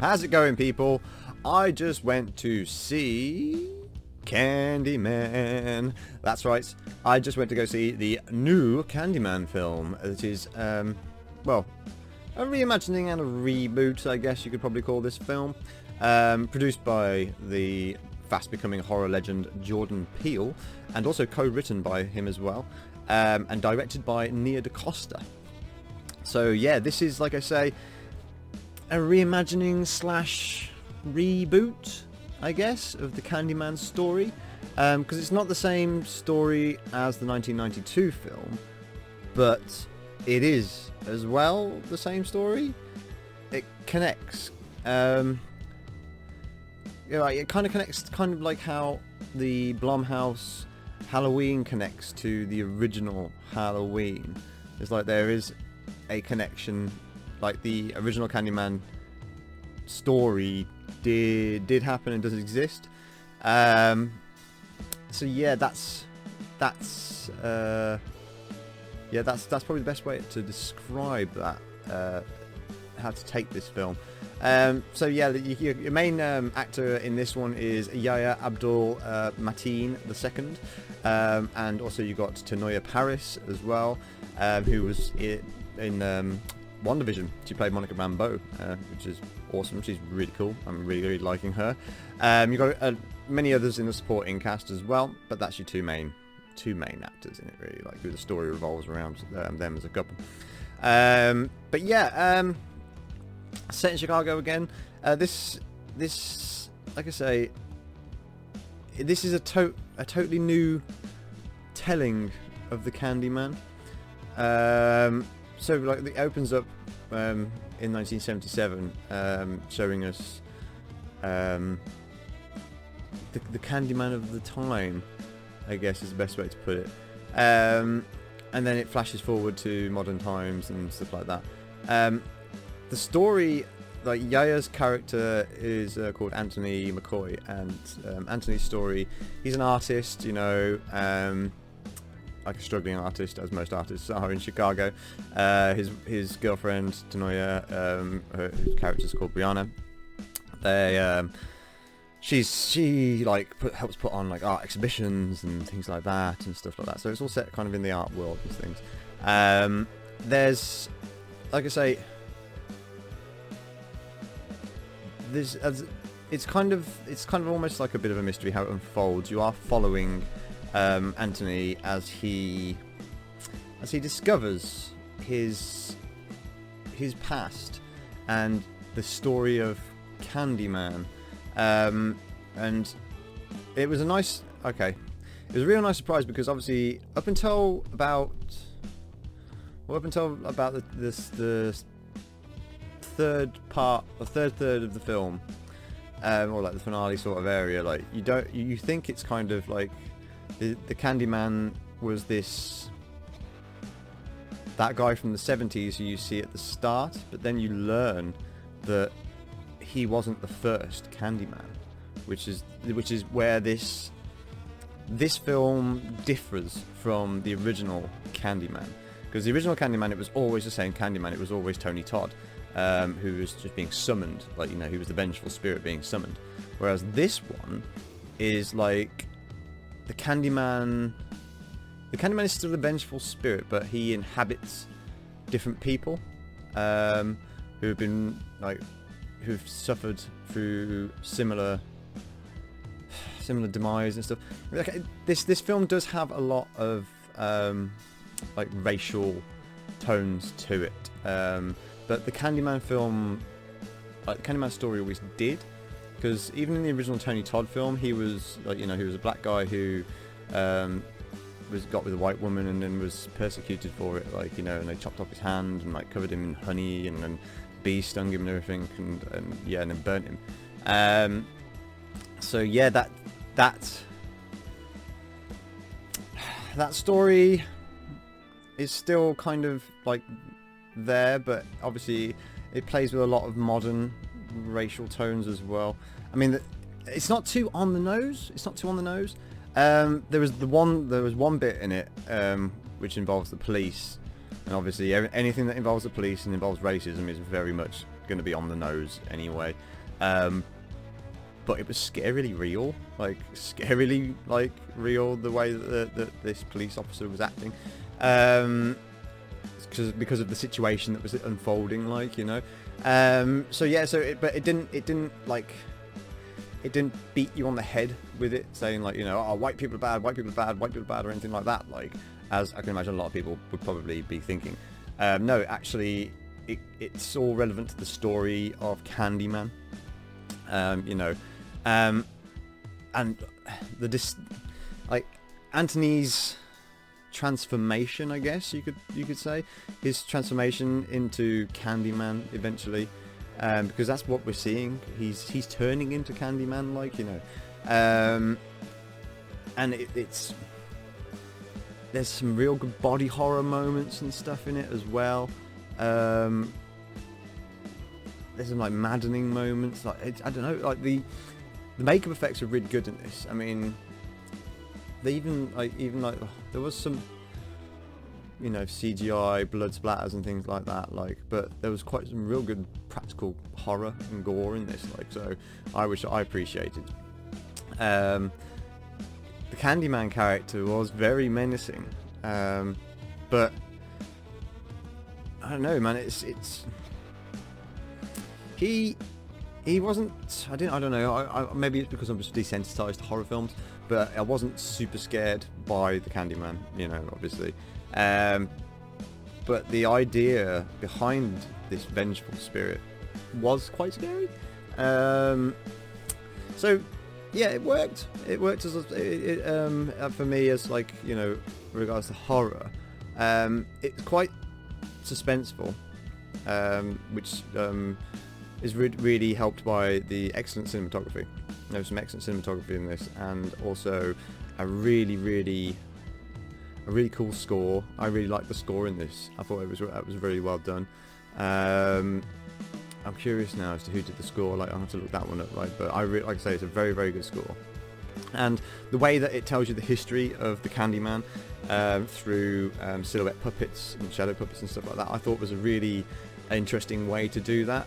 How's it going, people? I just went to see Candyman. That's right. I just went to go see the new Candyman film. It is, well, a reimagining and a reboot, I guess you could probably call this film. Produced by the fast becoming horror legend Jordan Peele, and also co-written by him as well, and directed by Nia DaCosta. So yeah, this is, like I say, a reimagining slash reboot, I guess, of the Candyman story, because it's not the same story as the 1992 film, but it is as well the same story. It connects. You know, it kind of connects, kind of like how the Blumhouse Halloween connects to the original Halloween. It's like there is a connection. Like the original Candyman story did happen and does exist. So yeah, that's probably the best way to describe that. How to take this film. So yeah, your main actor in this one is Yahya Abdul-Mateen II, and also you got Teyonah Parris as well, who was in WandaVision. She played Monica Rambeau, which is awesome. She's really cool. I'm really liking her. You got many others in the supporting cast as well, but that's your two main actors in it, really. Like who the story revolves around them as a couple. But yeah, set in Chicago again. This, like I say, this is a totally new telling of the Candyman. So like it opens up in 1977, showing us the Candyman of the time, I guess is the best way to put it. And then it flashes forward to modern times and stuff like that. The story, like Yahya's character is called Anthony McCoy, and Anthony's story, he's an artist, you know, like a struggling artist, as most artists are in Chicago. His girlfriend Teyonah, her character's called Brianna. She like helps put on like art exhibitions and things like that and stuff like that. So it's all set kind of in the art world and things. There's, like I say, it's kind of almost like a bit of a mystery how it unfolds. You are following Anthony as he discovers his past and the story of Candyman, and it was a real nice surprise, because obviously up until about the third third of the film, or like the finale sort of area, like you think it's kind of like the Candyman was that guy from the 70s who you see at the start, but then you learn that he wasn't the first Candyman, which is where this film differs from the original Candyman. Because the original Candyman, it was always the same Candyman. It was always Tony Todd, who was just being summoned, like, you know, he was the vengeful spirit being summoned. Whereas this one is like the Candyman is still the vengeful spirit, but he inhabits different people who've been like who've suffered through similar demise and stuff. Like, this film does have a lot of like racial tones to it, but the Candyman film, like the Candyman story, always did, because even in the original Tony Todd film, he was like, you know, he was a black guy who got with a white woman and then was persecuted for it, like, you know, and they chopped off his hand and like covered him in honey and then bees stung him and everything, and then burnt him. So yeah, that story is still kind of like there, but obviously it plays with a lot of modern racial tones as well. I mean, it's not too on the nose. There was one bit in it which involves the police, and obviously anything that involves the police and involves racism is very much going to be on the nose anyway. But it was scarily real, like scarily like real, the way that this police officer was acting, because of the situation that was unfolding, like, you know. So yeah, but it didn't like, it didn't beat you on the head with it, saying like, you know, oh, white people are bad, white people are bad, white people are bad, or anything like that, like, as I can imagine a lot of people would probably be thinking. No, actually, it's all relevant to the story of Candyman. You know, and like Anthony's transformation, I guess you could say, his transformation into Candyman eventually, because that's what we're seeing. He's turning into Candyman, like, you know, and it's there's some real good body horror moments and stuff in it as well. There's some like maddening moments, like I don't know, like the makeup effects are really good in this. I mean, they even like there was some, you know, CGI blood splatters and things like that, like, but there was quite some real good practical horror and gore in this, like, so I appreciated. The Candyman character was very menacing, but I don't know, man, it's he wasn't, I don't know, maybe it's because I'm just desensitized to horror films, but I wasn't super scared by the Candyman, you know, obviously. But the idea behind this vengeful spirit was quite scary. So yeah, it worked. It worked as for me, as, like, you know, regards to horror. It's quite suspenseful, which is really helped by the excellent cinematography. There's some excellent cinematography in this, and also a really cool score. I really like the score in this. I thought it was really well done. I'm curious now as to who did the score. Like, I'll have to look that one up. Like, but like I say, it's a very good score. And the way that it tells you the history of the Candyman through silhouette puppets and shadow puppets and stuff like that, I thought was a really interesting way to do that.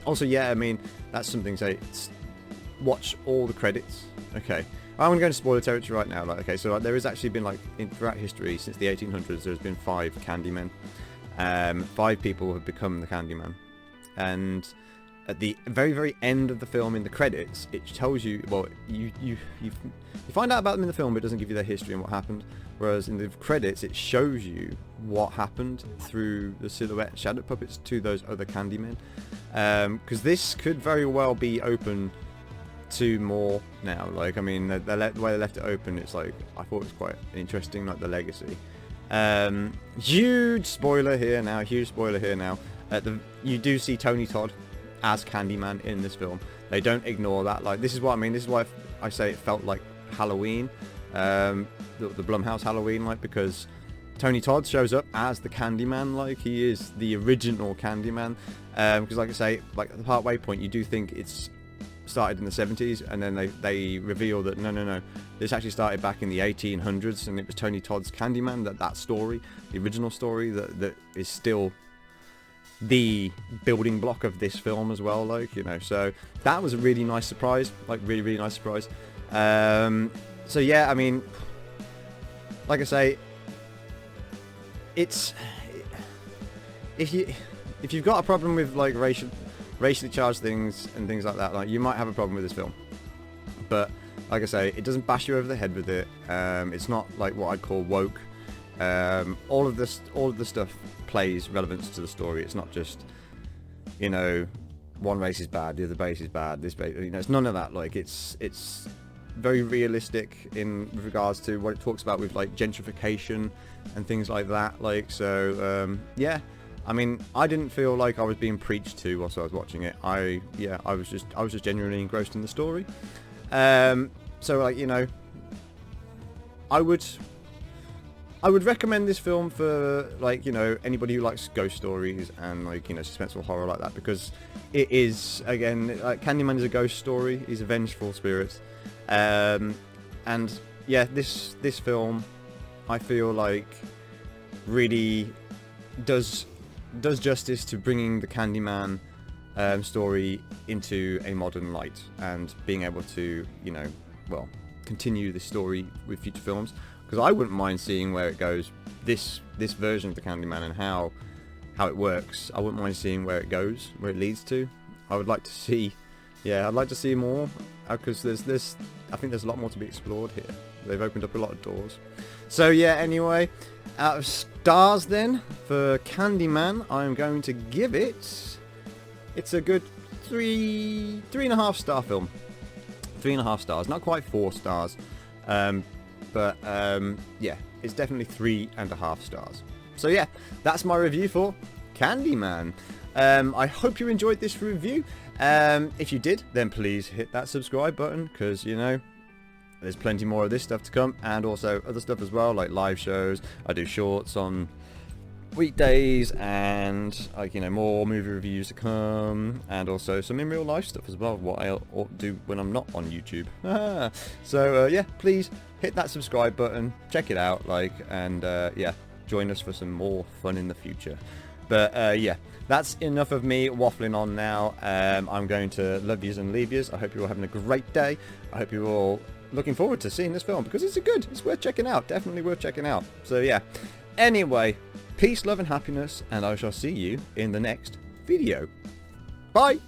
Also, yeah, I mean, that's something to say. Watch all the credits. Okay, I'm going to go into spoiler territory right now. Like, okay, so like, there has actually been, like, throughout history since the 1800s, there's been 5 Candymen. 5 people have become the Candyman, and at the very end of the film, in the credits, it tells you, well, you find out about them in the film, but it doesn't give you their history and what happened. Whereas in the credits, it shows you what happened through the silhouette shadow puppets to those other Candymen. Because this could very well be open to more now. Like, I mean, the way they left it open, it's like, I thought it was quite interesting, like the legacy. Huge spoiler here now. You do see Tony Todd as Candyman in this film. They don't ignore that. Like, this is what I mean. This is why I say it felt like Halloween, the Blumhouse Halloween, like, because Tony Todd shows up as the Candyman, like, he is the original Candyman. Because, like I say, like, the part-way point, you do think it's started in the 70s, and then they reveal that no, this actually started back in the 1800s, and it was Tony Todd's Candyman, that story, the original story, that is still the building block of this film as well, like, you know. So that was a really nice surprise, like, really nice surprise. So yeah, I mean, like I say, it's, if you've got a problem with, like, racially charged things and things like that, like, you might have a problem with this film. But like I say, it doesn't bash you over the head with it. It's not like what I'd call woke. All of the stuff plays relevance to the story. It's not just, you know, one race is bad, the other race is bad, this race, you know, it's none of that. Like, it's very realistic in regards to what it talks about with, like, gentrification and things like that. Like, so yeah, I mean, I didn't feel like I was being preached to whilst I was watching it. I was just genuinely engrossed in the story. So, like, you know, I would recommend this film for, like, you know, anybody who likes ghost stories and, like, you know, suspenseful horror like that, because it is, again, like, Candyman is a ghost story. He's a vengeful spirit, and yeah, this film, I feel like, really does justice to bringing the Candyman story into a modern light, and being able to, you know, well, continue this story with future films, because I wouldn't mind seeing where it goes. This version of the Candyman and how it works, I wouldn't mind seeing where it goes, where it leads to. I would like to see, yeah, I'd like to see more, because I think there's a lot more to be explored here. They've opened up a lot of doors. So yeah, anyway, out of stars then for Candyman, I'm going to give it, it's a good 3.5 star film. 3.5 stars, not quite 4 stars, but yeah, it's definitely 3.5 stars. So yeah, that's my review for Candyman. I hope you enjoyed this review. If you did, then please hit that subscribe button, because, you know, there's plenty more of this stuff to come, and also other stuff as well, like live shows. I do shorts on weekdays, and, like, you know, more movie reviews to come, and also some in real life stuff as well, what I ought to do when I'm not on YouTube. So yeah, please hit that subscribe button, check it out, like, and yeah, join us for some more fun in the future. But yeah, that's enough of me waffling on now. I'm going to love yous and leave yous. I hope you're all having a great day. I hope you're all looking forward to seeing this film, because it's worth checking out. Definitely worth checking out. So yeah, anyway, peace, love and happiness, and I shall see you in the next video. Bye!